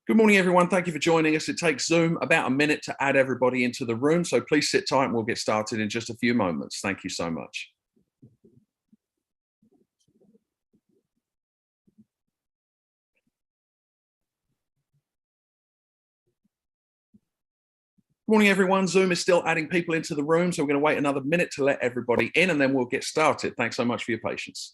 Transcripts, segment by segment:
Good morning, everyone. Thank you for joining us. It takes Zoom about a minute to add everybody into the room, so please sit tight and we'll get started in just a few moments. Thank you so much. Good morning, everyone. Zoom is still adding people into the room, so we're going to wait another minute to let everybody in, and then we'll get started. Thanks so much for your patience.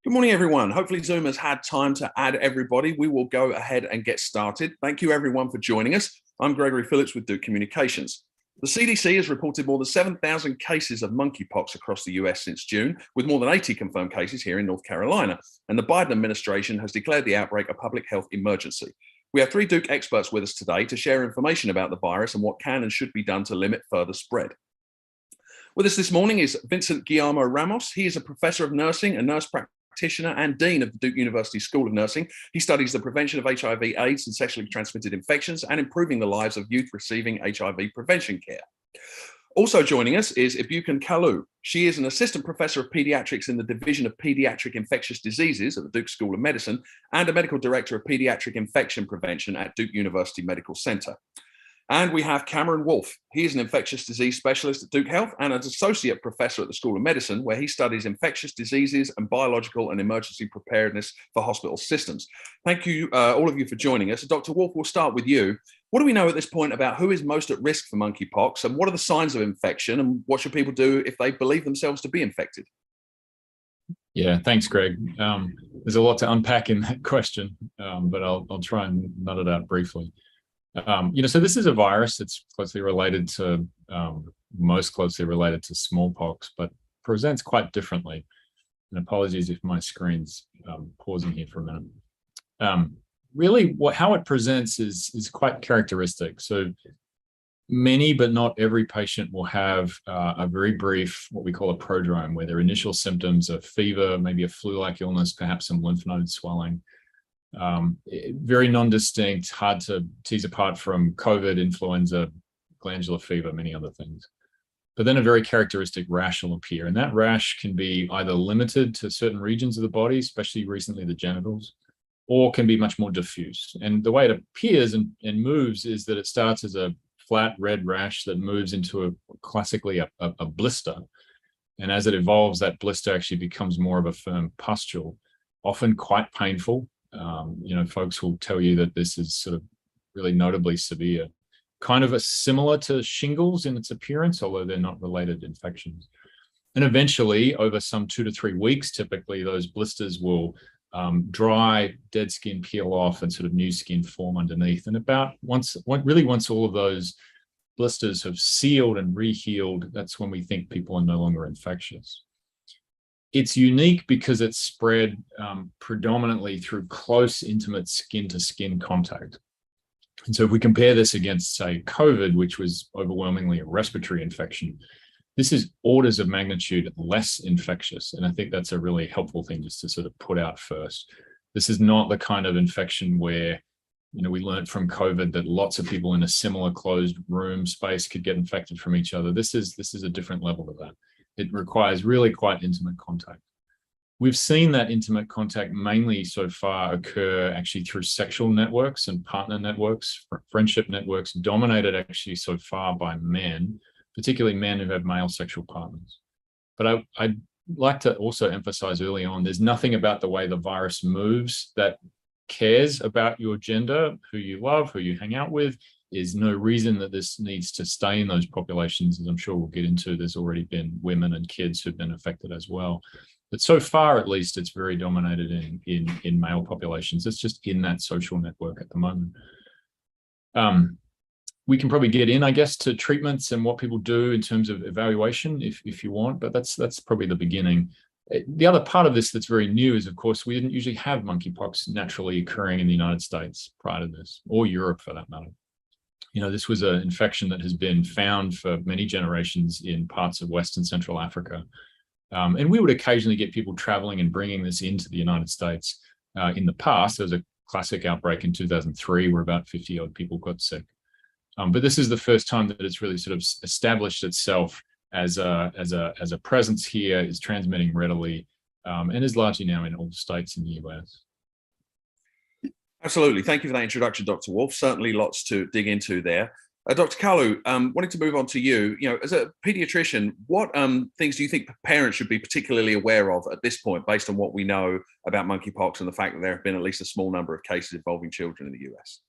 Good morning, everyone. Hopefully Zoom has had time to add everybody. We will go ahead and get started. Thank you, everyone, for joining us. I'm Gregory Phillips with Duke Communications. The CDC has reported more than 7,000 cases of monkeypox across the US since June, with more than 80 confirmed cases here in North Carolina. And the Biden administration has declared the outbreak a public health emergency. We have three Duke experts with us today to share information about the virus and what can and should be done to limit further spread. With us this morning is Vincent Guillermo Ramos. He is a professor of nursing, a nurse practitioner and dean of the Duke University School of Nursing. He studies the prevention of HIV, AIDS, and sexually transmitted infections and improving the lives of youth receiving HIV prevention care. Also joining us is Ibukan Kalu. She is an assistant professor of pediatrics in the Division of Pediatric Infectious Diseases at the Duke School of Medicine and a medical director of pediatric infection prevention at Duke University Medical Center. And we have Cameron Wolfe. He is an infectious disease specialist at Duke Health and an associate professor at the School of Medicine, where he studies infectious diseases and biological and emergency preparedness for hospital systems. Thank you, all of you, for joining us. Dr. Wolfe, we'll start with you. What do we know at this point about who is most at risk for monkeypox, and what are the signs of infection, and what should people do if they believe themselves to be infected? Yeah, thanks, Greg. There's a lot to unpack in that question, but I'll try and nut it out briefly. So this is a virus that's closely related to, most closely related to smallpox, but presents quite differently. And apologies if my screen's pausing here for a minute. Really, how it presents is quite characteristic. So many, but not every patient will have a very brief, what we call a prodrome, where their initial symptoms are fever, maybe a flu-like illness, perhaps some lymph node swelling. Very non-distinct, hard to tease apart from COVID, influenza, glandular fever, many other things. But then a very characteristic rash will appear, and that rash can be either limited to certain regions of the body, especially recently the genitals, or can be much more diffuse. And the way it appears and moves is that it starts as a flat red rash that moves into classically a blister. And as it evolves, that blister actually becomes more of a firm pustule, often quite painful. Folks will tell you that this is sort of really notably severe, kind of similar to shingles in its appearance, although they're not related infections. And eventually, over some 2 to 3 weeks, typically those blisters will dry, dead skin peel off, and sort of new skin form underneath. And once all of those blisters have sealed and re-healed, that's when we think people are no longer infectious. It's unique because it's spread predominantly through close, intimate skin-to-skin contact. And so if we compare this against, say, COVID, which was overwhelmingly a respiratory infection, this is orders of magnitude less infectious. And I think that's a really helpful thing just to sort of put out first. This is not the kind of infection where, we learned from COVID that lots of people in a similar closed room space could get infected from each other. This is a different level of that. It requires really quite intimate contact. We've seen that intimate contact mainly so far occur actually through sexual networks and partner networks, friendship networks, dominated actually so far by men, particularly men who have male sexual partners. But I'd like to also emphasize early on, there's nothing about the way the virus moves that cares about your gender, who you love, who you hang out with. Is no reason that this needs to stay in those populations, as I'm sure we'll get into. There's already been women and kids who've been affected as well. But so far, at least, it's very dominated in male populations. It's just in that social network at the moment. We can probably get in, I guess, to treatments and what people do in terms of evaluation if you want, but that's probably the beginning. The other part of this that's very new is, of course, we didn't usually have monkeypox naturally occurring in the United States prior to this, or Europe for that matter. This was an infection that has been found for many generations in parts of West and Central Africa. And we would occasionally get people traveling and bringing this into the United States. In the past, there was a classic outbreak in 2003, where about 50 odd people got sick. But this is the first time that it's really sort of established itself as a presence here, is transmitting readily, and is largely now in all states in the US. Absolutely. Thank you for that introduction, Dr. Wolf. Certainly lots to dig into there. Dr. Kalu, wanting to move on to you, as a pediatrician, what things do you think parents should be particularly aware of at this point, based on what we know about monkeypox and the fact that there have been at least a small number of cases involving children in the US?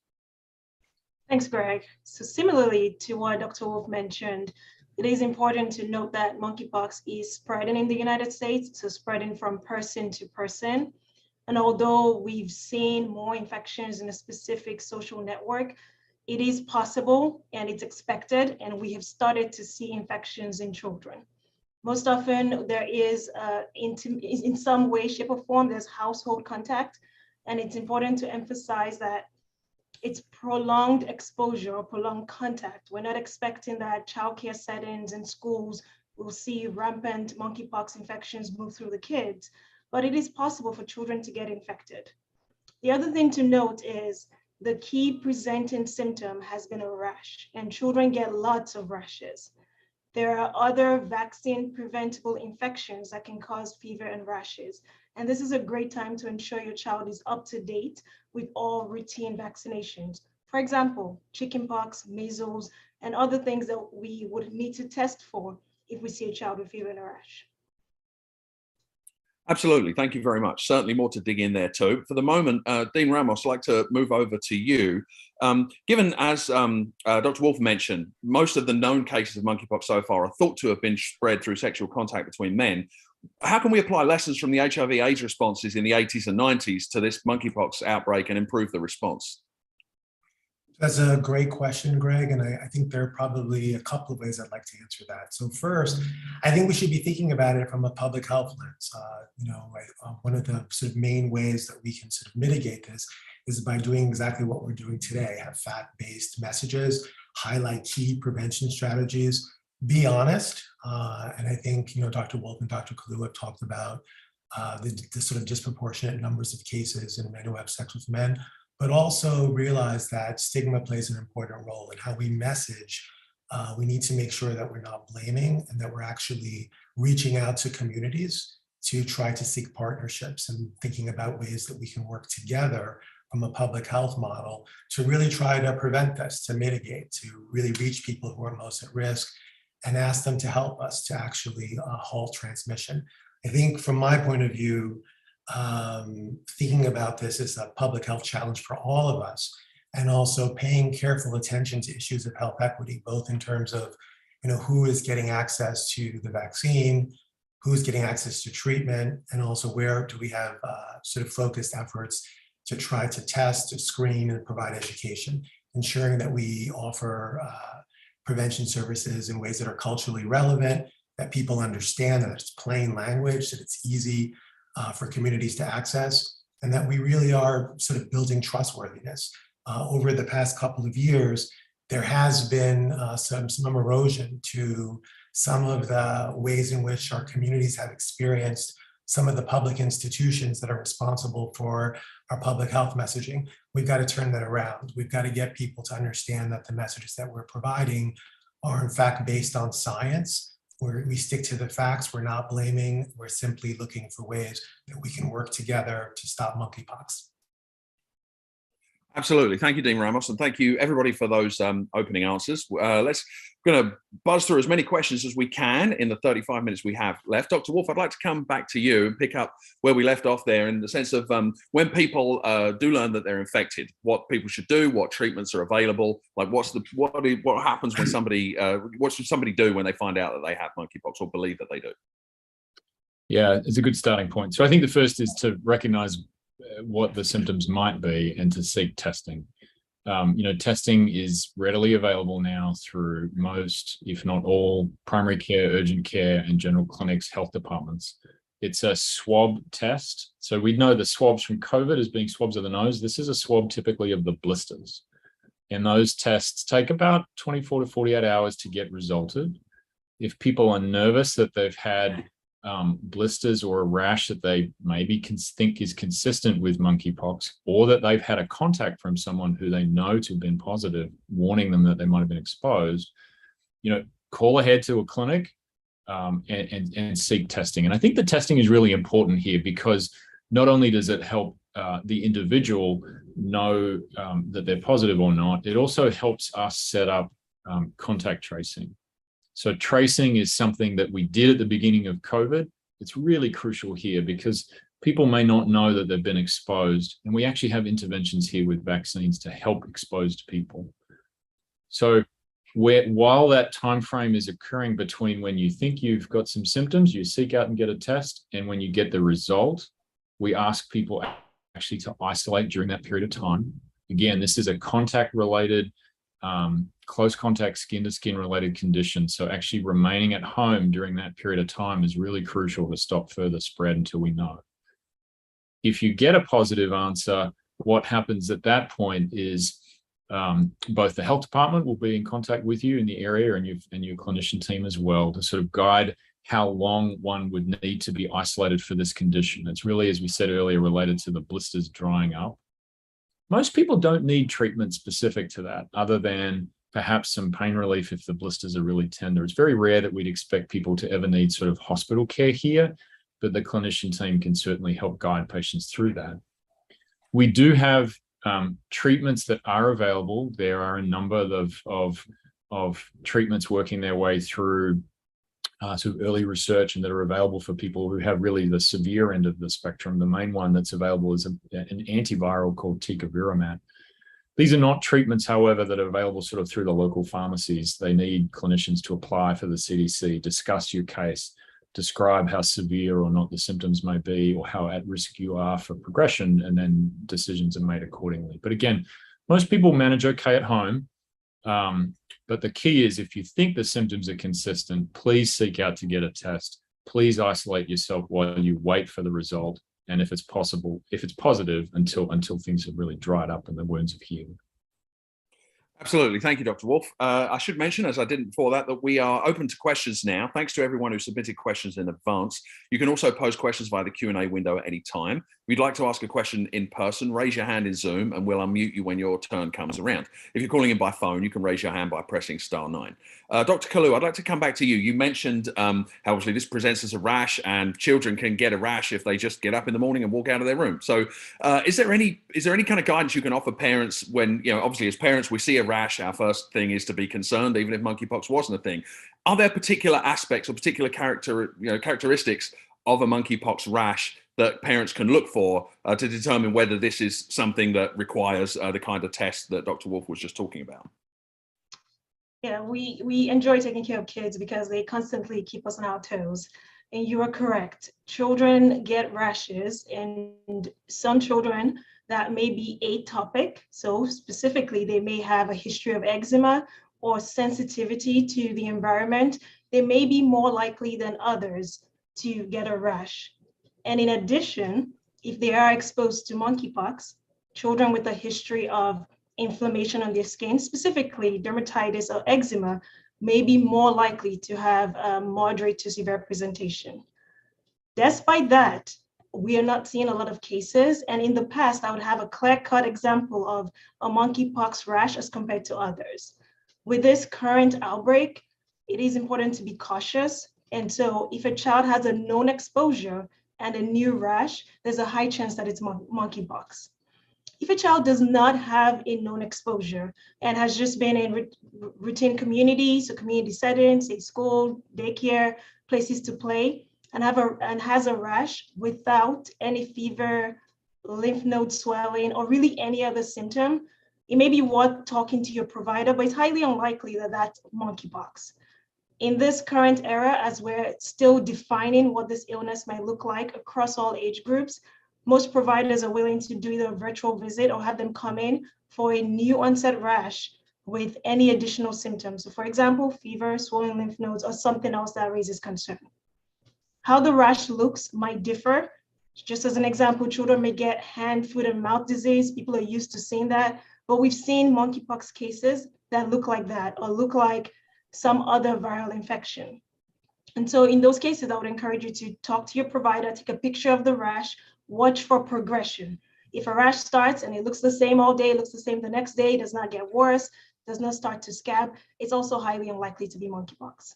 Thanks, Greg. So similarly to what Dr. Wolf mentioned, it is important to note that monkeypox is spreading in the United States, so spreading from person to person. And although we've seen more infections in a specific social network, it is possible and it's expected, and we have started to see infections in children. Most often there is, in some way, shape or form, there's household contact, and it's important to emphasize that it's prolonged exposure or prolonged contact. We're not expecting that childcare settings and schools will see rampant monkeypox infections move through the kids, but it is possible for children to get infected. The other thing to note is the key presenting symptom has been a rash, and children get lots of rashes. There are other vaccine preventable infections that can cause fever and rashes. And this is a great time to ensure your child is up to date with all routine vaccinations. For example, chickenpox, measles, and other things that we would need to test for if we see a child with fever and a rash. Absolutely. Thank you very much. Certainly more to dig in there too. For the moment, Dean Ramos, I'd like to move over to you. Given, as Dr. Wolf mentioned, most of the known cases of monkeypox so far are thought to have been spread through sexual contact between men, how can we apply lessons from the HIV/AIDS responses in the 80s and 90s to this monkeypox outbreak and improve the response? That's a great question, Greg, and I think there are probably a couple of ways I'd like to answer that. So first, I think we should be thinking about it from a public health lens. One of the sort of main ways that we can sort of mitigate this is by doing exactly what we're doing today: have fact-based messages, highlight key prevention strategies, be honest. And I think Dr. Wolf and Dr. Kalu have talked about the sort of disproportionate numbers of cases in men who have sex with men, but also realize that stigma plays an important role in how we message. We need to make sure that we're not blaming and that we're actually reaching out to communities to try to seek partnerships and thinking about ways that we can work together from a public health model to really try to prevent this, to mitigate, to really reach people who are most at risk and ask them to help us to actually halt transmission. I think from my point of view, thinking about this as a public health challenge for all of us, and also paying careful attention to issues of health equity, both in terms of who is getting access to the vaccine, who's getting access to treatment, and also where do we have sort of focused efforts to try to test, to screen, and provide education, ensuring that we offer prevention services in ways that are culturally relevant, that people understand, that it's plain language, that it's easy for communities to access, and that we really are sort of building trustworthiness. Over the past couple of years, there has been some erosion to some of the ways in which our communities have experienced some of the public institutions that are responsible for our public health messaging. We've got to turn that around. We've got to get people to understand that the messages that we're providing are in fact based on science, where we stick to the facts, we're not blaming, we're simply looking for ways that we can work together to stop monkeypox. Absolutely. Thank you, Dean Ramos, and thank you everybody for those opening answers. We're going to buzz through as many questions as we can in the 35 minutes we have left. Dr. Wolf, I'd like to come back to you and pick up where we left off there in the sense of when people do learn that they're infected, what people should do, what treatments are available, like what happens when somebody, what should somebody do when they find out that they have monkeypox or believe that they do? Yeah, it's a good starting point. So I think the first is to recognize what the symptoms might be and to seek testing. Testing is readily available now through most, if not all, primary care, urgent care, and general clinics, health departments. It's a swab test. So we know the swabs from COVID as being swabs of the nose. This is a swab typically of the blisters. And those tests take about 24 to 48 hours to get resulted. If people are nervous that they've had blisters or a rash that they maybe think is consistent with monkeypox, or that they've had a contact from someone who they know to have been positive, warning them that they might have been exposed, call ahead to a clinic and seek testing. And I think the testing is really important here, because not only does it help the individual know that they're positive or not, it also helps us set up contact tracing. So tracing is something that we did at the beginning of COVID. It's really crucial here because people may not know that they've been exposed, and we actually have interventions here with vaccines to help exposed people. So while that time frame is occurring between when you think you've got some symptoms, you seek out and get a test, and when you get the result, we ask people actually to isolate during that period of time. Again, this is a contact-related, close contact, skin-to-skin related condition. So actually remaining at home during that period of time is really crucial to stop further spread until we know. If you get a positive answer, what happens at that point is both the health department will be in contact with you in the area and your clinician team as well to sort of guide how long one would need to be isolated for this condition. It's really, as we said earlier, related to the blisters drying up. Most people don't need treatment specific to that, other than perhaps some pain relief if the blisters are really tender. It's very rare that we'd expect people to ever need sort of hospital care here, but the clinician team can certainly help guide patients through that. We do have treatments that are available. There are a number of treatments working their way through sort of early research and that are available for people who have really the severe end of the spectrum. The main one that's available is an antiviral called tecovirimat. These are not treatments, however, that are available sort of through the local pharmacies. They need clinicians to apply for the CDC, discuss your case, describe how severe or not the symptoms may be, or how at risk you are for progression, and then decisions are made accordingly. But again, most people manage okay at home. But the key is, if you think the symptoms are consistent, please seek out to get a test. Please isolate yourself while you wait for the result. And if it's possible, if it's positive, until things have really dried up and the wounds have healed. Absolutely. Thank you, Dr. Wolf. I should mention, as I didn't before that we are open to questions now. Thanks to everyone who submitted questions in advance. You can also post questions via the Q&A window at any time. If you'd like to ask a question in person, raise your hand in Zoom and we'll unmute you when your turn comes around. If you're calling in by phone, you can raise your hand by pressing *9. Dr. Kalu, I'd like to come back to you. You mentioned how obviously this presents as a rash, and children can get a rash if they just get up in the morning and walk out of their room. So is there any kind of guidance you can offer parents when, obviously as parents, we see a rash, our first thing is to be concerned, even if monkeypox wasn't a thing. Are there particular aspects or particular characteristics of a monkeypox rash that parents can look for to determine whether this is something that requires the kind of test that Dr. Wolf was just talking about? Yeah, we enjoy taking care of kids because they constantly keep us on our toes. And you are correct. Children get rashes, and some children that may be atopic. So specifically, they may have a history of eczema or sensitivity to the environment. They may be more likely than others to get a rash. And in addition, if they are exposed to monkeypox, children with a history of inflammation on their skin, specifically dermatitis or eczema, may be more likely to have a moderate to severe presentation. Despite that, we are not seeing a lot of cases. And in the past, I would have a clear-cut example of a monkeypox rash as compared to others. With this current outbreak, it is important to be cautious. And so if a child has a known exposure and a new rash, there's a high chance that it's monkeypox. If a child does not have a known exposure and has just been in routine communities, so community settings, say school, daycare, places to play, and has a rash without any fever, lymph node swelling, or really any other symptom, it may be worth talking to your provider, but it's highly unlikely that that's monkeypox. In this current era, as we're still defining what this illness might look like across all age groups, most providers are willing to do either a virtual visit or have them come in for a new onset rash with any additional symptoms. So for example, fever, swollen lymph nodes, or something else that raises concern. How the rash looks might differ. Just as an example, children may get hand, foot, and mouth disease. People are used to seeing that, but we've seen monkeypox cases that look like that or look like some other viral infection. And so in those cases, I would encourage you to talk to your provider, take a picture of the rash, watch for progression. If a rash starts and it looks the same all day, looks the same the next day, does not get worse, does not start to scab, it's also highly unlikely to be monkeypox.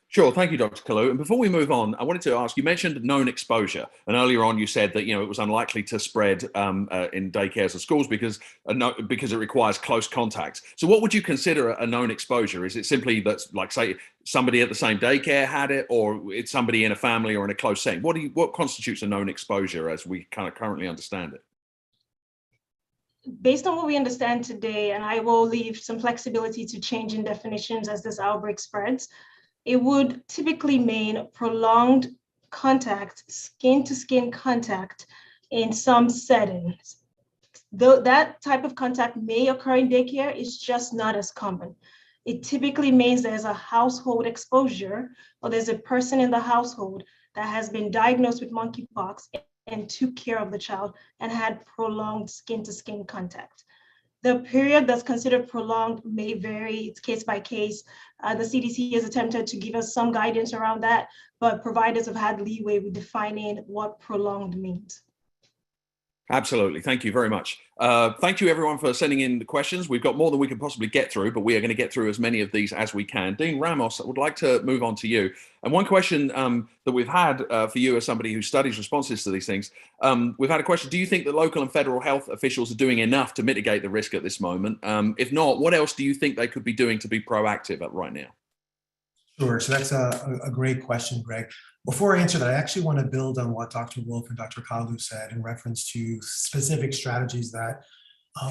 Sure, thank you, Dr. Kalu. And before we move on, I wanted to ask, you mentioned known exposure, and earlier on you said that it was unlikely to spread in daycares or schools because it requires close contact. So what would you consider a known exposure? Is it simply that, like, say, somebody at the same daycare had it, or it's somebody in a family or in a close setting? What constitutes a known exposure as we kind of currently understand it? Based on what we understand today, and I will leave some flexibility to change in definitions as this outbreak spreads, it would typically mean prolonged contact, skin-to-skin contact in some settings. Though that type of contact may occur in daycare, it's just not as common. It typically means there's a household exposure, or there's a person in the household that has been diagnosed with monkeypox and took care of the child and had prolonged skin-to-skin contact. The period that's considered prolonged may vary, it's case by case. The CDC has attempted to give us some guidance around that, but providers have had leeway with defining what prolonged means. Absolutely. Thank you very much. Thank you, everyone, for sending in the questions. We've got more than we can possibly get through, but we are going to get through as many of these as we can. Dean Ramos, I would like to move on to you. And one question that we've had for you as somebody who studies responses to these things, we've had a question. Do you think that local and federal health officials are doing enough to mitigate the risk at this moment? If not, what else do you think they could be doing to be proactive right now? Sure. So that's a great question, Greg. Before I answer that, I actually want to build on what Dr. Wolf and Dr. Kalu said in reference to specific strategies that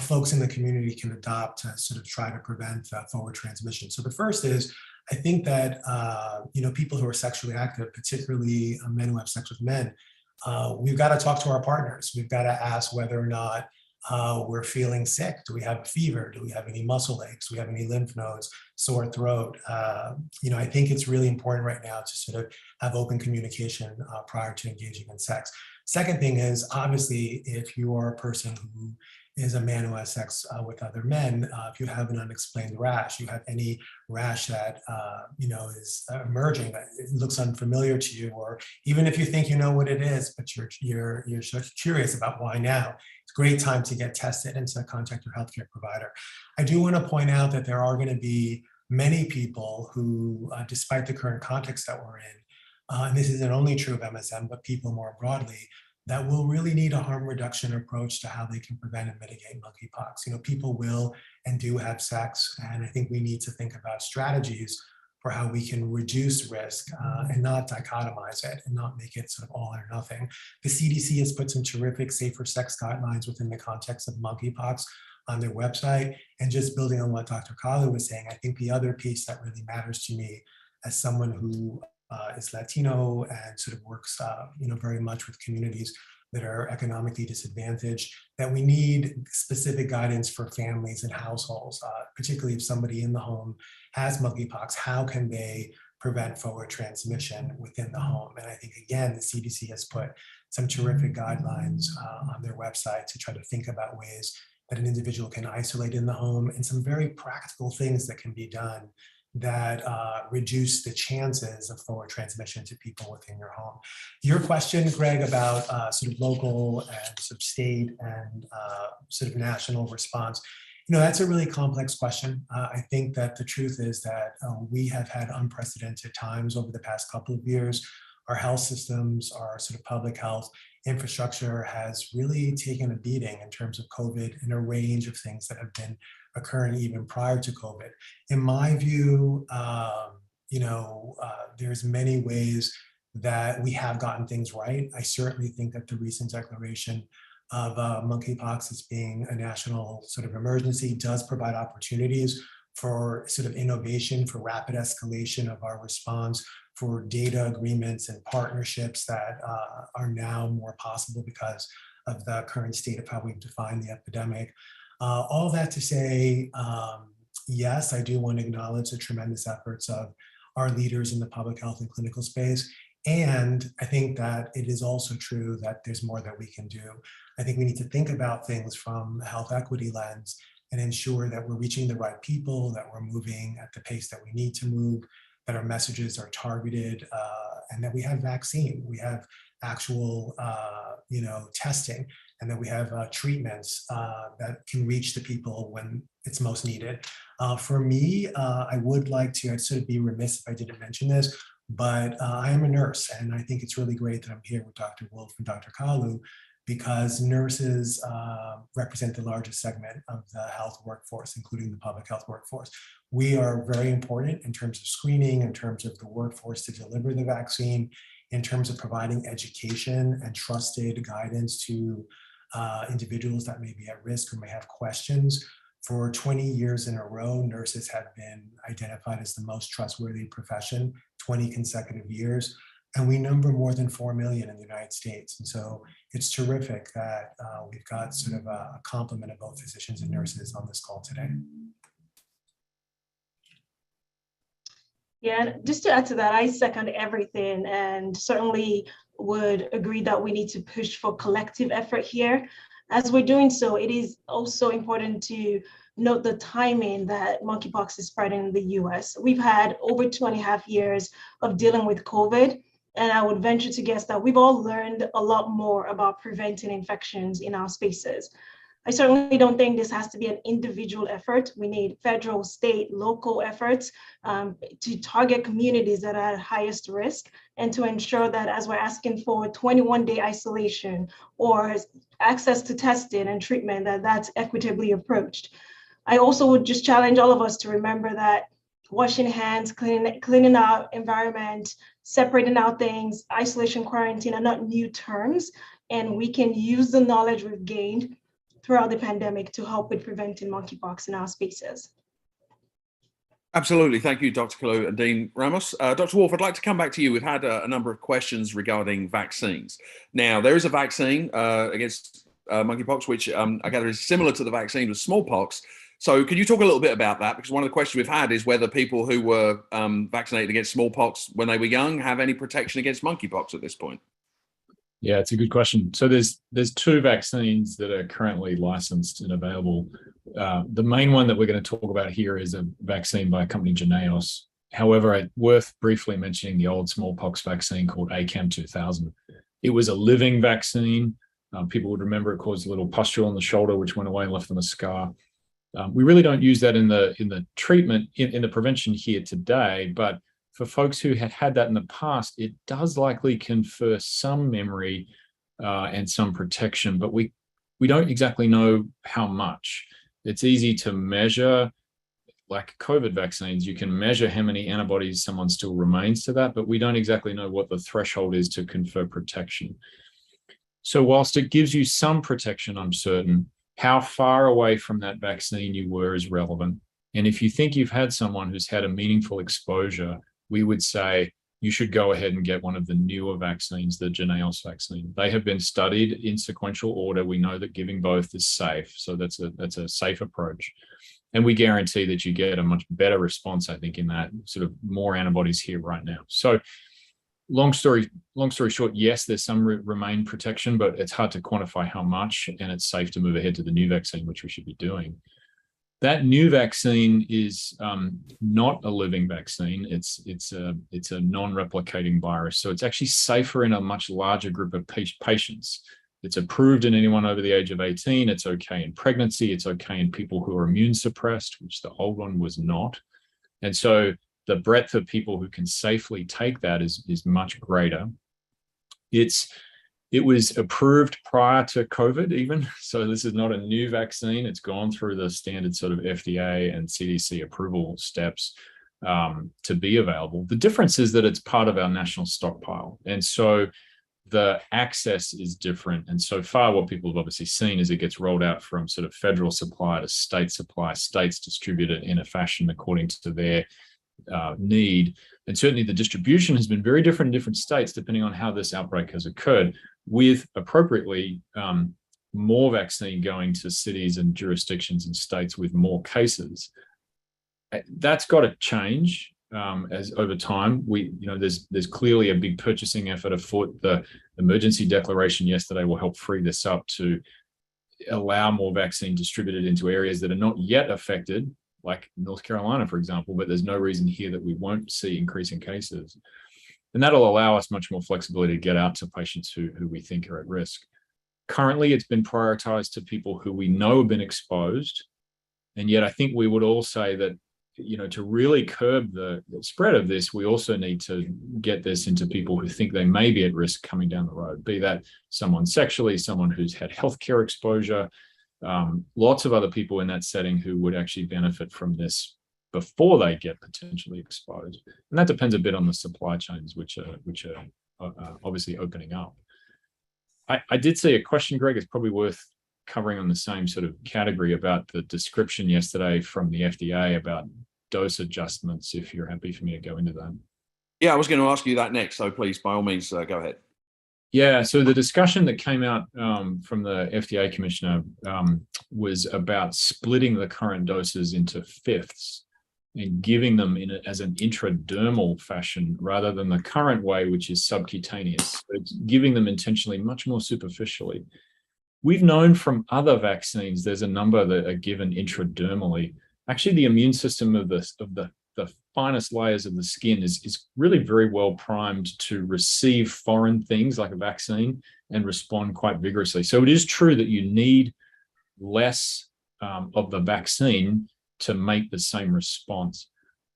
folks in the community can adopt to sort of try to prevent forward transmission. So the first is, I think that people who are sexually active, particularly men who have sex with men, we've got to talk to our partners. We've got to ask whether or not we're feeling sick. Do we have a fever? Do we have any muscle aches? Do we have any lymph nodes, sore throat? I think it's really important right now to sort of have open communication prior to engaging in sex. Second thing is, obviously, if you are a person who is a man who has sex with other men, if you have an unexplained rash, you have any rash that is emerging that it looks unfamiliar to you, or even if you think you know what it is, but you're curious about why now, it's a great time to get tested and to contact your healthcare provider. I do want to point out that there are going to be many people who, despite the current context that we're in, and this isn't only true of MSM, but people more broadly, that will really need a harm reduction approach to how they can prevent and mitigate monkeypox. People will and do have sex, and I think we need to think about strategies for how we can reduce risk and not dichotomize it and not make it sort of all or nothing. The CDC has put some terrific safer sex guidelines within the context of monkeypox on their website. And just building on what Dr. Kalu was saying, I think the other piece that really matters to me as someone who is Latino and sort of works very much with communities that are economically disadvantaged, that we need specific guidance for families and households, particularly if somebody in the home has monkeypox, how can they prevent forward transmission within the home? And I think, again, the CDC has put some terrific guidelines on their website to try to think about ways that an individual can isolate in the home, and some very practical things that can be done that reduce the chances of forward transmission to people within your home. Your question, Greg, about sort of local and sort of state and sort of national response, that's a really complex question. I think that the truth is that we have had unprecedented times over the past couple of years. Our health systems, our sort of public health infrastructure has really taken a beating in terms of COVID and a range of things that have been occurring even prior to COVID. In my view, there's many ways that we have gotten things right. I certainly think that the recent declaration of monkeypox as being a national sort of emergency does provide opportunities for sort of innovation, for rapid escalation of our response, for data agreements and partnerships that are now more possible because of the current state of how we've defined the epidemic. All that to say, yes, I do want to acknowledge the tremendous efforts of our leaders in the public health and clinical space. And I think that it is also true that there's more that we can do. I think we need to think about things from a health equity lens and ensure that we're reaching the right people, that we're moving at the pace that we need to move, that our messages are targeted, and that we have vaccine, we have actual, testing, and that we have treatments that can reach the people when it's most needed. For me, I would like to, I'd sort of be remiss if I didn't mention this, but I am a nurse, and I think it's really great that I'm here with Dr. Wolf and Dr. Kalu, because nurses represent the largest segment of the health workforce, including the public health workforce. We are very important in terms of screening, in terms of the workforce to deliver the vaccine, in terms of providing education and trusted guidance to individuals that may be at risk or may have questions. For 20 years in a row, nurses have been identified as the most trustworthy profession, 20 consecutive years. And we number more than 4 million in the United States. And so it's terrific that we've got sort of a complement of both physicians and nurses on this call today. Yeah, just to add to that, I second everything and certainly would agree that we need to push for collective effort here. As we're doing so, it is also important to note the timing that monkeypox is spreading in the US. We've had over 2.5 years of dealing with COVID, and I would venture to guess that we've all learned a lot more about preventing infections in our spaces. I certainly don't think this has to be an individual effort. We need federal, state, local efforts to target communities that are at highest risk, and to ensure that as we're asking for 21-day isolation or access to testing and treatment, that's equitably approached. I also would just challenge all of us to remember that washing hands, cleaning our environment, separating out things, isolation, quarantine are not new terms, and we can use the knowledge we've gained throughout the pandemic to help with preventing monkeypox in our spaces. Absolutely. Thank you, Dr. Kalu and Dean Ramos. Dr. Wolf, I'd like to come back to you. We've had a number of questions regarding vaccines. Now, there is a vaccine against monkeypox, which I gather is similar to the vaccine with smallpox. So could you talk a little bit about that? Because one of the questions we've had is whether people who were vaccinated against smallpox when they were young have any protection against monkeypox at this point. Yeah, it's a good question. So there's 2 vaccines that are currently licensed and available. The main one that we're going to talk about here is a vaccine by a company, Jynneos. However, it's worth briefly mentioning the old smallpox vaccine called ACAM 2000. It was a living vaccine. People would remember it caused a little pustule on the shoulder, which went away and left them a scar. We really don't use that in the treatment, in the prevention here today, but for folks who had that in the past, it does likely confer some memory and some protection, but we don't exactly know how much. It's easy to measure, like COVID vaccines, you can measure how many antibodies someone still remains to that, but we don't exactly know what the threshold is to confer protection. So whilst it gives you some protection, I'm certain, how far away from that vaccine you were is relevant. And if you think you've had someone who's had a meaningful exposure, we would say you should go ahead and get one of the newer vaccines, the Jynneos vaccine. They have been studied in sequential order. We know that giving both is safe. So that's a safe approach. And we guarantee that you get a much better response, I think, in that sort of more antibodies here right now. So long story short, yes, there's some remain protection, but it's hard to quantify how much, and it's safe to move ahead to the new vaccine, which we should be doing. That new vaccine is not a living vaccine. It's a non-replicating virus. So it's actually safer in a much larger group of patients. It's approved in anyone over the age of 18. It's okay in pregnancy. It's okay in people who are immune suppressed, which the old one was not. And so the breadth of people who can safely take that is much greater. It was approved prior to COVID even. So this is not a new vaccine. It's gone through the standard sort of FDA and CDC approval steps to be available. The difference is that it's part of our national stockpile. And so the access is different. And so far, what people have obviously seen is it gets rolled out from sort of federal supply to state supply. States distribute it in a fashion according to their need. And certainly the distribution has been very different in different states, depending on how this outbreak has occurred, with appropriately more vaccine going to cities and jurisdictions and states with more cases. That's got to change as over time. There's clearly a big purchasing effort afoot. The emergency declaration yesterday will help free this up to allow more vaccine distributed into areas that are not yet affected, like North Carolina, for example, but there's no reason here that we won't see increasing cases. And that'll allow us much more flexibility to get out to patients who we think are at risk. Currently, it's been prioritized to people who we know have been exposed. And yet I think we would all say that, to really curb the spread of this, we also need to get this into people who think they may be at risk coming down the road, be that someone sexually, someone who's had healthcare exposure, lots of other people in that setting who would actually benefit from this before they get potentially exposed. And that depends a bit on the supply chains, which are obviously opening up. I did see a question, Greg, it's probably worth covering on the same sort of category about the description yesterday from the FDA about dose adjustments, if you're happy for me to go into that. Yeah, I was going to ask you that next, so please, by all means, go ahead. Yeah, so the discussion that came out from the FDA commissioner was about splitting the current doses into fifths and giving them as an intradermal fashion rather than the current way, which is subcutaneous. So it's giving them intentionally much more superficially. We've known from other vaccines, there's a number that are given intradermally. Actually, the immune system of the finest layers of the skin is really very well primed to receive foreign things like a vaccine and respond quite vigorously. So it is true that you need less of the vaccine to make the same response.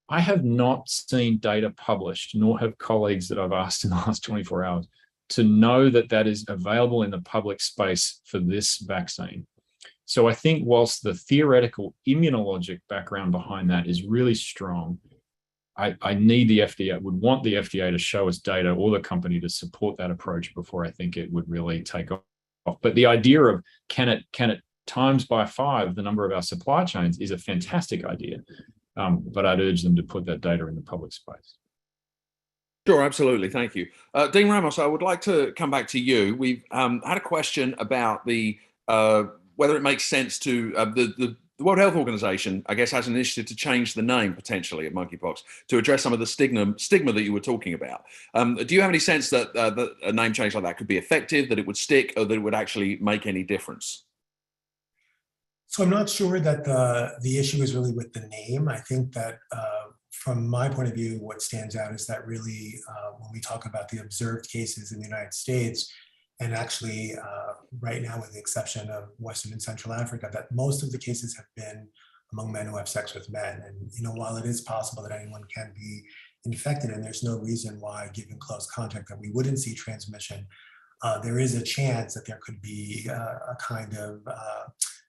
I have not seen data published, nor have colleagues that I've asked in the last 24 hours, to know that that is available in the public space for this vaccine. So I think whilst the theoretical immunologic background behind that is really strong, I need the FDA, would want the FDA to show us data or the company to support that approach before I think it would really take off. But the idea of can it times by 5 the number of our supply chains is a fantastic idea. But I'd urge them to put that data in the public space. Sure, absolutely. Thank you. Dean Ramos, I would like to come back to you. We've had a question about the whether it makes sense to the World Health Organization, I guess, has an initiative to change the name potentially of monkeypox to address some of the stigma that you were talking about. Do you have any sense that a name change like that could be effective, that it would stick, or that it would actually make any difference? So I'm not sure that the issue is really with the name. I think that from my point of view, what stands out is that really when we talk about the observed cases in the United States, and actually right now with the exception of Western and Central Africa, that most of the cases have been among men who have sex with men. And while it is possible that anyone can be infected, and there's no reason why, given close contact, that we wouldn't see transmission, there is a chance that there could be a kind of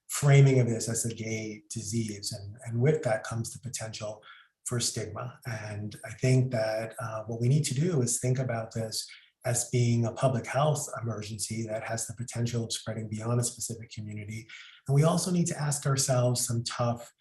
framing of this as a gay disease. And with that comes the potential for stigma. And I think that what we need to do is think about this as being a public health emergency that has the potential of spreading beyond a specific community. And we also need to ask ourselves some tough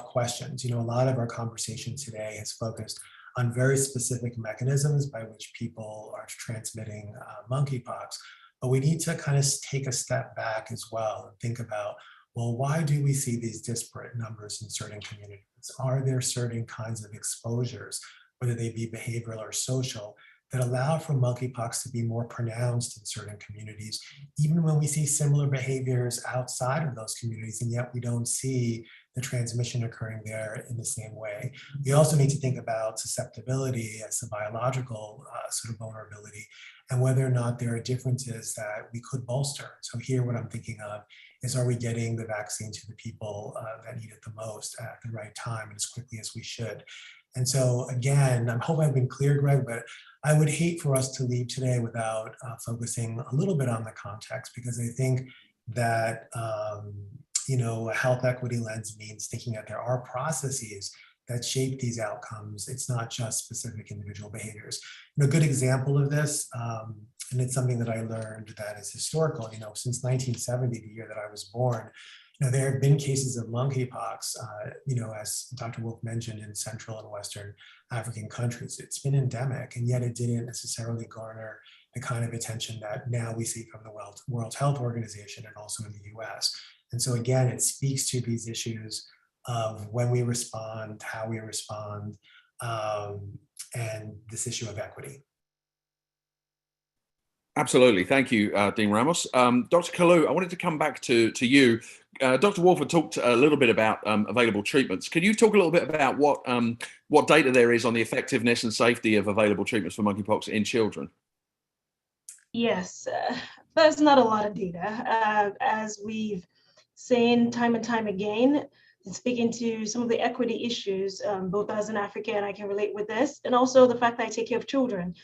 questions. A lot of our conversation today has focused on very specific mechanisms by which people are transmitting monkeypox. But we need to kind of take a step back as well and think about, well, why do we see these disparate numbers in certain communities? Are there certain kinds of exposures, whether they be behavioral or social, that allow for monkeypox to be more pronounced in certain communities, even when we see similar behaviors outside of those communities, and yet we don't see the transmission occurring there in the same way? We also need to think about susceptibility as a biological sort of vulnerability, and whether or not there are differences that we could bolster. So here, what I'm thinking of is, are we getting the vaccine to the people that need it the most at the right time and as quickly as we should? And so again, I'm hoping I've been clear, Greg, but I would hate for us to leave today without focusing a little bit on the context, because I think that a health equity lens means thinking that there are processes that shape these outcomes. It's not just specific individual behaviors. A good example of this, and it's something that I learned that is historical, since 1970, the year that I was born, there have been cases of monkeypox, as Dr. Wolf mentioned, in Central and Western African countries. It's been endemic, and yet it didn't necessarily garner the kind of attention that now we see from the World Health Organization and also in the US. And so again, it speaks to these issues of when we respond, how we respond, and this issue of equity. Absolutely. Thank you, Dean Ramos. Dr. Kalu, I wanted to come back to you. Dr. Wolford talked a little bit about available treatments. Could you talk a little bit about what data there is on the effectiveness and safety of available treatments for monkeypox in children? Yes, there's not a lot of data. As we've seen time and time again, speaking to some of the equity issues, both as an African, I can relate with this, and also the fact that I take care of children.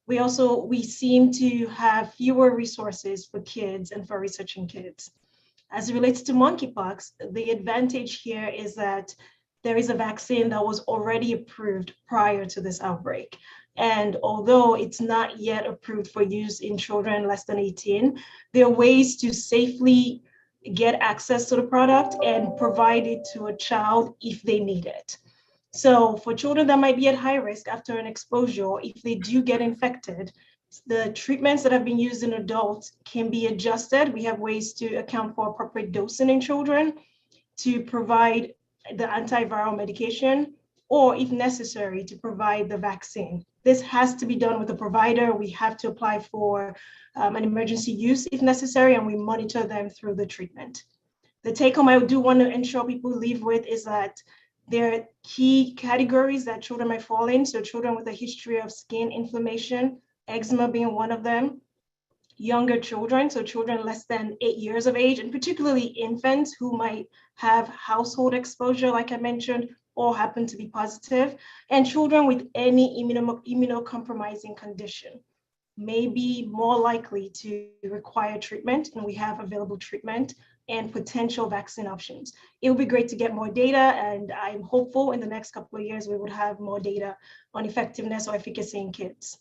We seem to have fewer resources for kids and for researching kids. As it relates to monkeypox, the advantage here is that there is a vaccine that was already approved prior to this outbreak. And although it's not yet approved for use in children less than 18, there are ways to safely get access to the product and provide it to a child if they need it. So for children that might be at high risk after an exposure, if they do get infected, the treatments that have been used in adults can be adjusted. We have ways to account for appropriate dosing in children to provide the antiviral medication, or if necessary, to provide the vaccine. This has to be done with the provider. We have to apply for an emergency use if necessary, and we monitor them through the treatment. The take home I do want to ensure people leave with is that there are key categories that children might fall in. So children with a history of skin inflammation, eczema being one of them, younger children, so children less than 8 years of age, and particularly infants who might have household exposure, like I mentioned, or happen to be positive, and children with any immunocompromising condition may be more likely to require treatment, and we have available treatment and potential vaccine options. It would be great to get more data, and I'm hopeful in the next couple of years we would have more data on effectiveness or efficacy in kids.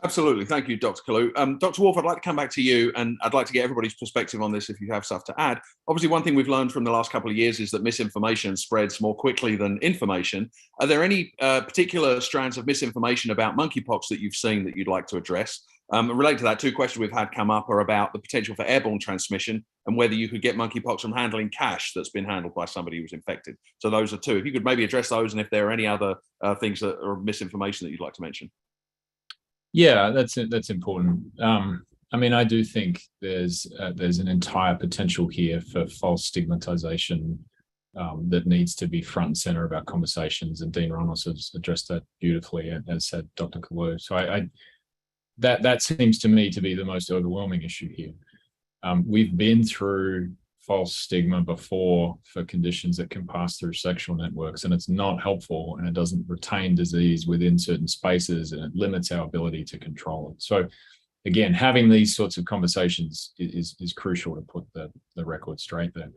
Absolutely. Thank you, Dr. Kalu. Dr. Wolf, I'd like to come back to you, and I'd like to get everybody's perspective on this if you have stuff to add. Obviously, one thing we've learned from the last couple of years is that misinformation spreads more quickly than information. Are there any particular strands of misinformation about monkeypox that you've seen that you'd like to address? Related to that, two questions we've had come up are about the potential for airborne transmission and whether you could get monkeypox from handling cash that's been handled by somebody who's infected. So those are two. If you could maybe address those, and if there are any other things that are misinformation that you'd like to mention. Yeah, that's important. I mean, I do think there's an entire potential here for false stigmatization that needs to be front and center of our conversations, and Dean Ramos has addressed that beautifully, as said Dr. Kalu. So that seems to me to be the most overwhelming issue here. We've been through false stigma before for conditions that can pass through sexual networks, and it's not helpful, and it doesn't retain disease within certain spaces, and it limits our ability to control it. So again, having these sorts of conversations is crucial to put the record straight there.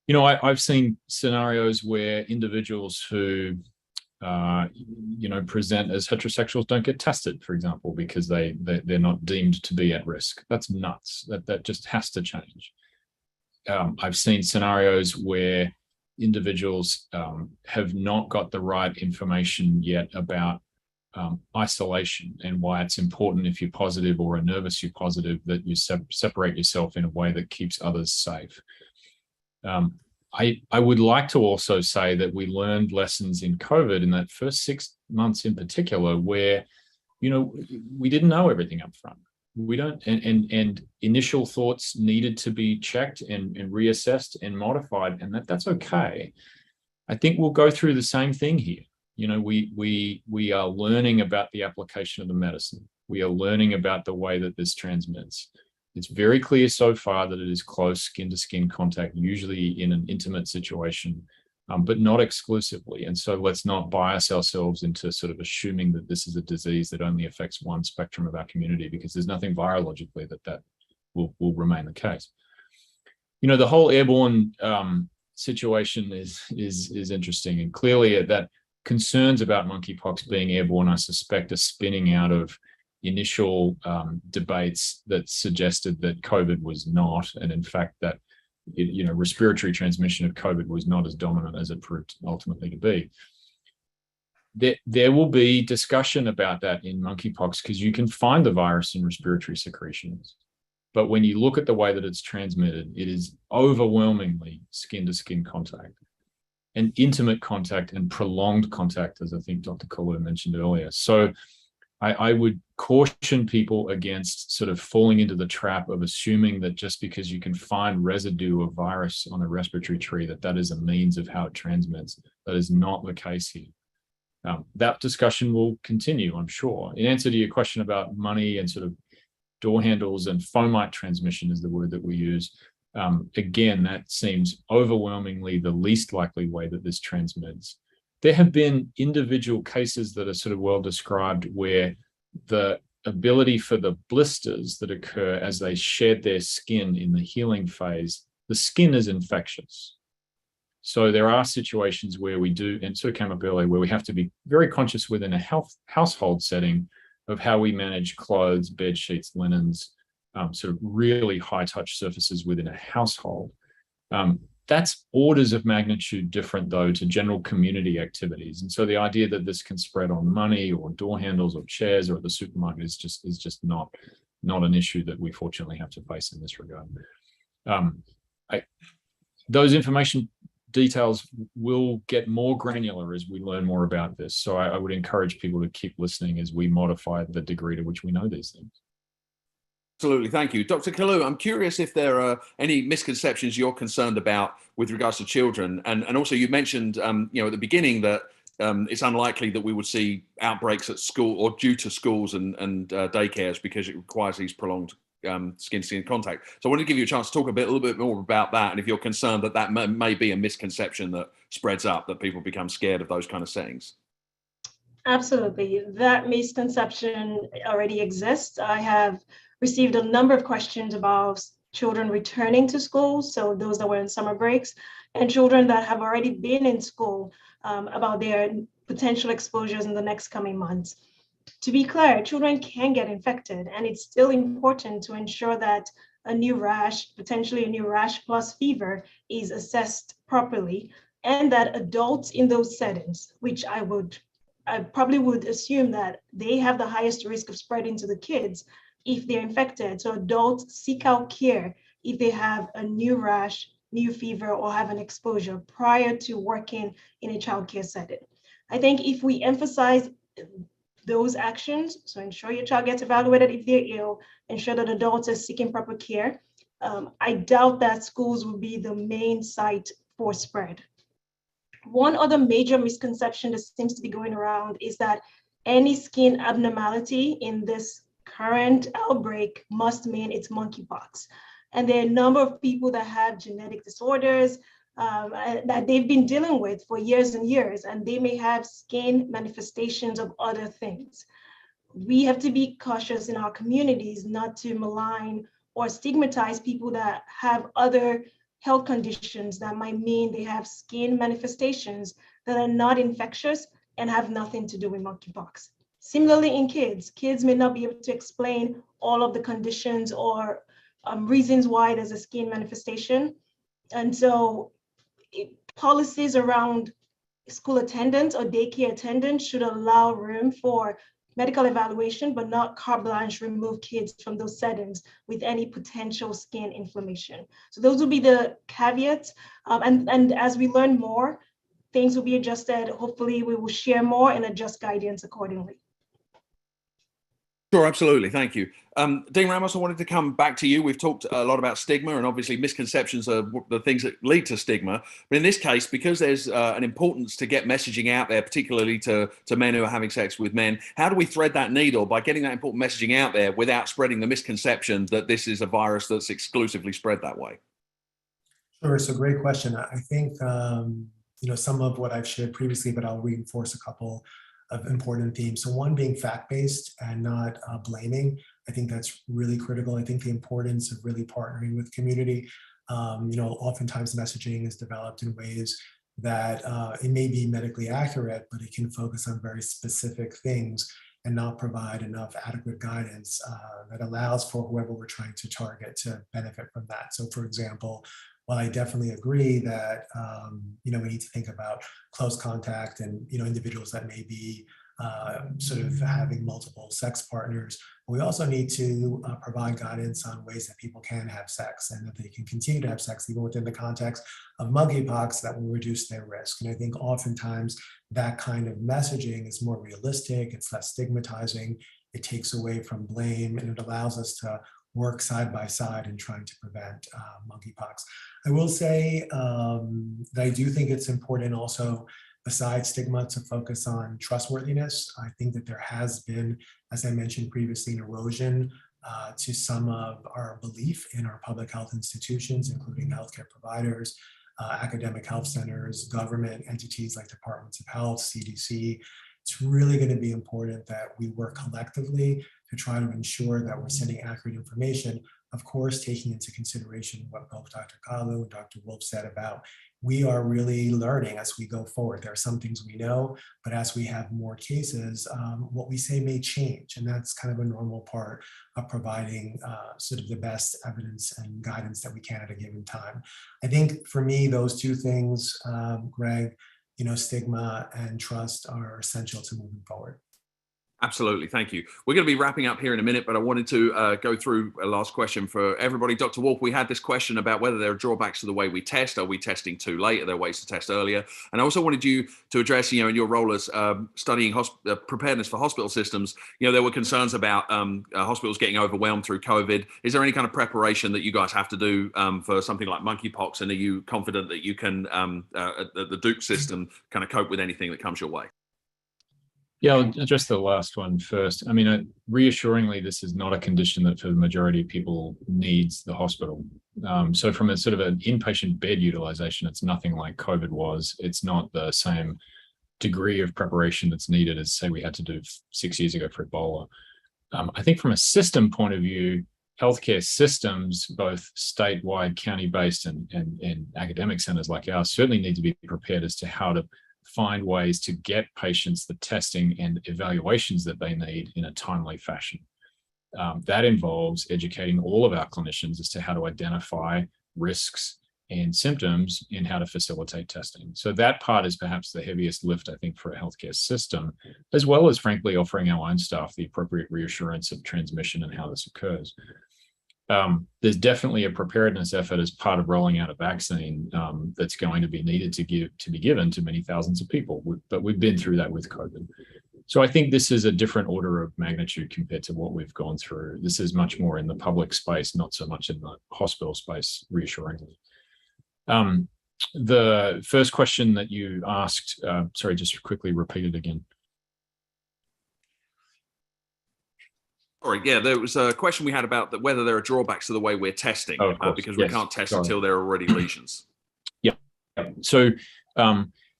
You know, I've seen scenarios where individuals who present as heterosexuals don't get tested, for example, because they're not deemed to be at risk. That's nuts. That just has to change. I've seen scenarios where individuals have not got the right information yet about isolation and why it's important, if you're positive or are nervous you're positive, that you separate yourself in a way that keeps others safe. I would like to also say that we learned lessons in COVID in that first 6 months in particular, where, we didn't know everything up front. We don't, and initial thoughts needed to be checked and reassessed and modified, and that's okay. I think we'll go through the same thing here. We are learning about the application of the medicine. We are learning about the way that this transmits. It's very clear so far that it is close skin-to-skin contact, usually in an intimate situation, but not exclusively. And so let's not bias ourselves into sort of assuming that this is a disease that only affects one spectrum of our community, because there's nothing virologically that will remain the case. The whole airborne situation is interesting, and clearly that concerns about monkeypox being airborne, I suspect, are spinning out of initial debates that suggested that COVID was not, and in fact that respiratory transmission of COVID was not as dominant as it proved ultimately to be. There will be discussion about that in monkeypox, because you can find the virus in respiratory secretions, but when you look at the way that it's transmitted, it is overwhelmingly skin-to-skin contact and intimate contact and prolonged contact, as I think Dr. Kalu mentioned earlier. So I would caution people against sort of falling into the trap of assuming that just because you can find residue of virus on a respiratory tree, that is a means of how it transmits. That is not the case here. That discussion will continue, I'm sure. In answer to your question about money and sort of door handles and fomite transmission is the word that we use. Again, that seems overwhelmingly the least likely way that this transmits. There have been individual cases that are sort of well described where the ability for the blisters that occur as they shed their skin in the healing phase, the skin is infectious. So there are situations where we do, and sort of came up earlier, where we have to be very conscious within a household setting of how we manage clothes, bed sheets, linens, sort of really high touch surfaces within a household. That's orders of magnitude different, though, to general community activities. And so the idea that this can spread on money or door handles or chairs or at the supermarket is just not an issue that we fortunately have to face in this regard. Those information details will get more granular as we learn more about this. So I would encourage people to keep listening as we modify the degree to which we know these things. Absolutely, thank you. Dr. Kalu, I'm curious if there are any misconceptions you're concerned about with regards to children. And also you mentioned, at the beginning that it's unlikely that we would see outbreaks at school or due to schools and daycares because it requires these prolonged skin-to-skin contact. So I wanted to give you a chance to talk a little bit more about that, and if you're concerned that may be a misconception that spreads up, that people become scared of those kind of settings. Absolutely. That misconception already exists. I have received a number of questions about children returning to school, so those that were in summer breaks, and children that have already been in school about their potential exposures in the next coming months. To be clear, children can get infected, and it's still important to ensure that a new rash, potentially a new rash plus fever, is assessed properly, and that adults in those settings, which I probably would assume that they have the highest risk of spreading to the kids if they're infected. So adults seek out care if they have a new rash, new fever, or have an exposure prior to working in a childcare setting. I think if we emphasize those actions, so ensure your child gets evaluated if they're ill, ensure that adults are seeking proper care, I doubt that schools will be the main site for spread. One other major misconception that seems to be going around is that any skin abnormality in this current outbreak must mean it's monkeypox. And there are a number of people that have genetic disorders that they've been dealing with for years and years, and they may have skin manifestations of other things. We have to be cautious in our communities not to malign or stigmatize people that have other health conditions that might mean they have skin manifestations that are not infectious and have nothing to do with monkeypox. Similarly, in kids may not be able to explain all of the conditions or reasons why there's a skin manifestation. And so policies around school attendance or daycare attendance should allow room for medical evaluation, but not carte blanche remove kids from those settings with any potential skin inflammation. So those will be the caveats. And as we learn more, things will be adjusted. Hopefully we will share more and adjust guidance accordingly. Sure, absolutely. Thank you. Dean Ramos, I wanted to come back to you. We've talked a lot about stigma, and obviously misconceptions are the things that lead to stigma. But in this case, because there's an importance to get messaging out there, particularly to men who are having sex with men, how do we thread that needle by getting that important messaging out there without spreading the misconception that this is a virus that's exclusively spread that way? Sure, it's a great question. I think, some of what I've shared previously, but I'll reinforce a couple of important themes. So one being fact-based and not blaming. I think that's really critical. I think the importance of really partnering with community. Oftentimes messaging is developed in ways that it may be medically accurate, but it can focus on very specific things and not provide enough adequate guidance that allows for whoever we're trying to target to benefit from that. So for example, while I definitely agree that we need to think about close contact and individuals that may be sort of having multiple sex partners. We also need to provide guidance on ways that people can have sex and that they can continue to have sex even within the context of monkeypox that will reduce their risk. And I think oftentimes that kind of messaging is more realistic, it's less stigmatizing, it takes away from blame, and it allows us to work side by side in trying to prevent monkeypox. I will say that I do think it's important also, besides stigma, to focus on trustworthiness. I think that there has been, as I mentioned previously, an erosion to some of our belief in our public health institutions, including healthcare providers, academic health centers, government entities like departments of health, CDC. It's really going to be important that we work collectively to try to ensure that we're sending accurate information, of course, taking into consideration what both Dr. Kalu and Dr. Wolf said about we are really learning as we go forward. There are some things we know, but as we have more cases, what we say may change. And that's kind of a normal part of providing sort of the best evidence and guidance that we can at a given time. I think for me, those two things, Greg, stigma and trust are essential to moving forward. Absolutely. Thank you. We're going to be wrapping up here in a minute, but I wanted to go through a last question for everybody. Dr. Wolf, we had this question about whether there are drawbacks to the way we test. Are we testing too late? Are there ways to test earlier? And I also wanted you to address, in your role as studying preparedness for hospital systems, there were concerns about hospitals getting overwhelmed through COVID. Is there any kind of preparation that you guys have to do for something like monkeypox? And are you confident that you can, the Duke system, kind of cope with anything that comes your way? Yeah, I'll address the last one first. I mean, reassuringly, this is not a condition that for the majority of people needs the hospital. So from a sort of an inpatient bed utilization, it's nothing like COVID was. It's not the same degree of preparation that's needed as, say, we had to do 6 years ago for Ebola. I think from a system point of view, healthcare systems, both statewide, county-based and academic centers like ours, certainly need to be prepared as to how to find ways to get patients the testing and evaluations that they need in a timely fashion. That involves educating all of our clinicians as to how to identify risks and symptoms and how to facilitate testing. So that part is perhaps the heaviest lift, I think, for a healthcare system, as well as, frankly, offering our own staff the appropriate reassurance of transmission and how this occurs. There's definitely a preparedness effort as part of rolling out a vaccine that's going to be needed to be given to many thousands of people, but we've been through that with COVID. So I think this is a different order of magnitude compared to what we've gone through. This is much more in the public space, not so much in the hospital space, reassuringly. The first question that you asked, sorry, just quickly repeat it again. Sorry, yeah, there was a question we had about whether there are drawbacks to the way we're testing, because we can't test until there are already lesions. Yeah. So,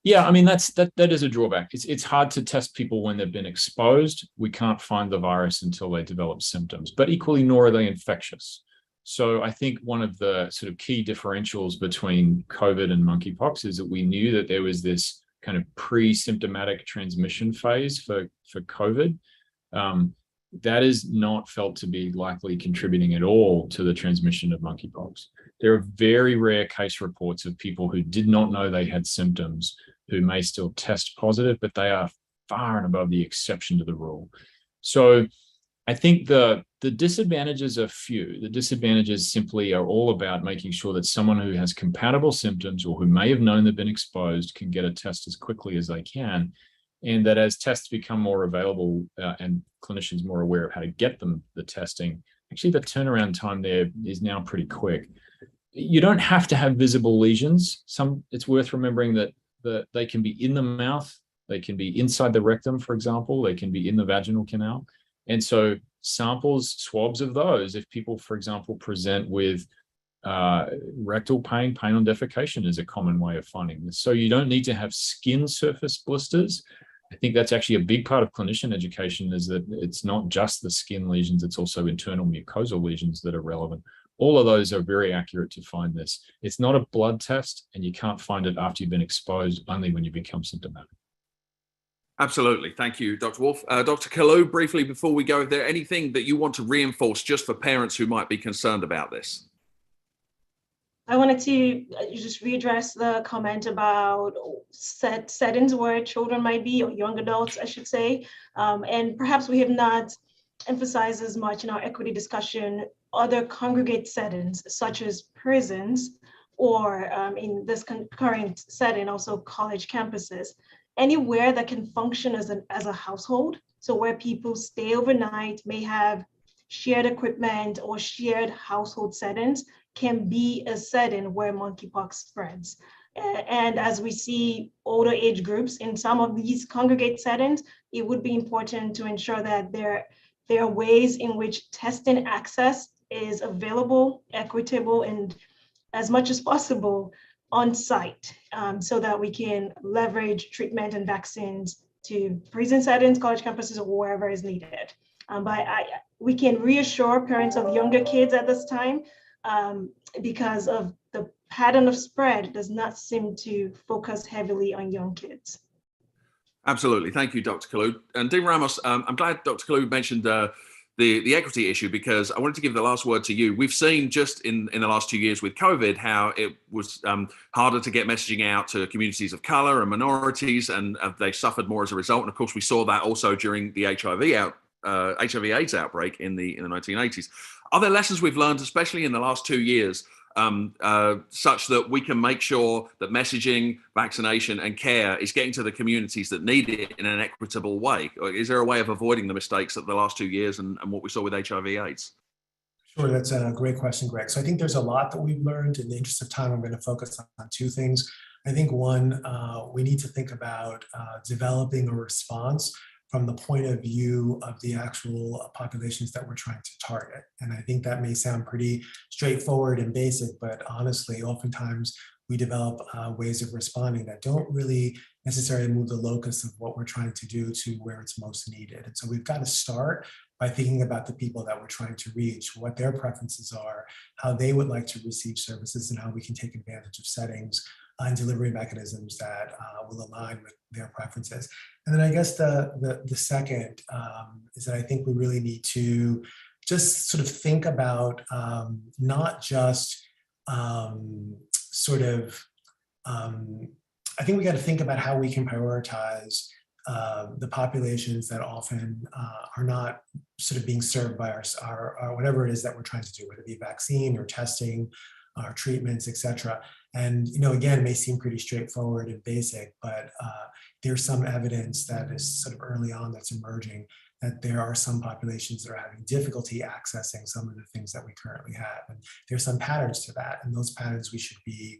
yeah, I mean, that is a drawback. It's hard to test people when they've been exposed. We can't find the virus until they develop symptoms, but equally, nor are they infectious. So I think one of the sort of key differentials between COVID and monkeypox is that we knew that there was this kind of pre-symptomatic transmission phase for COVID. That is not felt to be likely contributing at all to the transmission of monkeypox. There are very rare case reports of people who did not know they had symptoms who may still test positive, but they are far and above the exception to the rule. So I think the disadvantages are few. The disadvantages simply are all about making sure that someone who has compatible symptoms or who may have known they've been exposed can get a test as quickly as they can. And that as tests become more available and clinicians more aware of how to get them the testing, actually the turnaround time there is now pretty quick. You don't have to have visible lesions. It's worth remembering that they can be in the mouth, they can be inside the rectum, for example, they can be in the vaginal canal. And so swabs of those, if people, for example, present with rectal pain on defecation is a common way of finding this. So you don't need to have skin surface blisters. I think that's actually a big part of clinician education, is that it's not just the skin lesions, it's also internal mucosal lesions that are relevant. All of those are very accurate to find this. It's not a blood test, and you can't find it after you've been exposed, only when you become symptomatic. Absolutely. Thank you, Dr. Wolf. Dr. Kalu, briefly before we go, is there anything that you want to reinforce just for parents who might be concerned about this? I wanted to just readdress the comment about settings where children might be, or young adults, I should say. And perhaps we have not emphasized as much in our equity discussion other congregate settings, such as prisons, or in this current setting, also college campuses. Anywhere that can function as a household, so where people stay overnight, may have shared equipment or shared household settings, can be a setting where monkeypox spreads. And as we see older age groups in some of these congregate settings, it would be important to ensure that there are ways in which testing access is available, equitable, and as much as possible on site, so that we can leverage treatment and vaccines to prison settings, college campuses, or wherever is needed. But we can reassure parents of younger kids at this time, because of the pattern of spread does not seem to focus heavily on young kids. Absolutely. Thank you, Dr. Kalu. And Dean Ramos, I'm glad Dr. Kalu mentioned the equity issue, because I wanted to give the last word to you. We've seen just in the last 2 years with COVID how it was harder to get messaging out to communities of color and minorities, and they suffered more as a result. And of course, we saw that also during the HIV/AIDS outbreak in the 1980s. Are there lessons we've learned, especially in the last 2 years, such that we can make sure that messaging, vaccination, and care is getting to the communities that need it in an equitable way? Or is there a way of avoiding the mistakes of the last 2 years and what we saw with HIV/AIDS? Sure, that's a great question, Greg. So I think there's a lot that we've learned. In the interest of time, I'm going to focus on two things. I think one, we need to think about developing a response from the point of view of the actual populations that we're trying to target. And I think that may sound pretty straightforward and basic, but honestly, oftentimes we develop ways of responding that don't really necessarily move the locus of what we're trying to do to where it's most needed. And so we've got to start by thinking about the people that we're trying to reach, what their preferences are, how they would like to receive services, and how we can take advantage of settings and delivery mechanisms that will align with their preferences. And then I guess the second is that I think we really need to just sort of think about not just I think we got to think about how we can prioritize the populations that often are not sort of being served by our whatever it is that we're trying to do, whether it be vaccine or testing, our treatments, et cetera. And, again, it may seem pretty straightforward and basic, but there's some evidence that is sort of early on that's emerging that there are some populations that are having difficulty accessing some of the things that we currently have. And there's some patterns to that. And those patterns we should be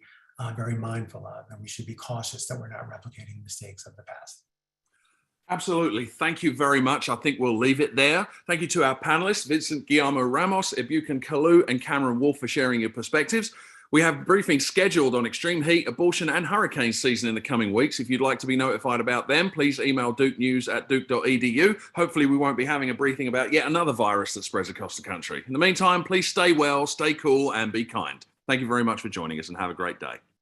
very mindful of, and we should be cautious that we're not replicating mistakes of the past. Absolutely. Thank you very much. I think we'll leave it there. Thank you to our panelists, Vincent Guillermo Ramos, Ibukan Kalu, and Cameron Wolf, for sharing your perspectives. We have briefings scheduled on extreme heat, abortion, and hurricane season in the coming weeks. If you'd like to be notified about them, please email dukenews@duke.edu. Hopefully we won't be having a briefing about yet another virus that spreads across the country. In the meantime, please stay well, stay cool, and be kind. Thank you very much for joining us, and have a great day.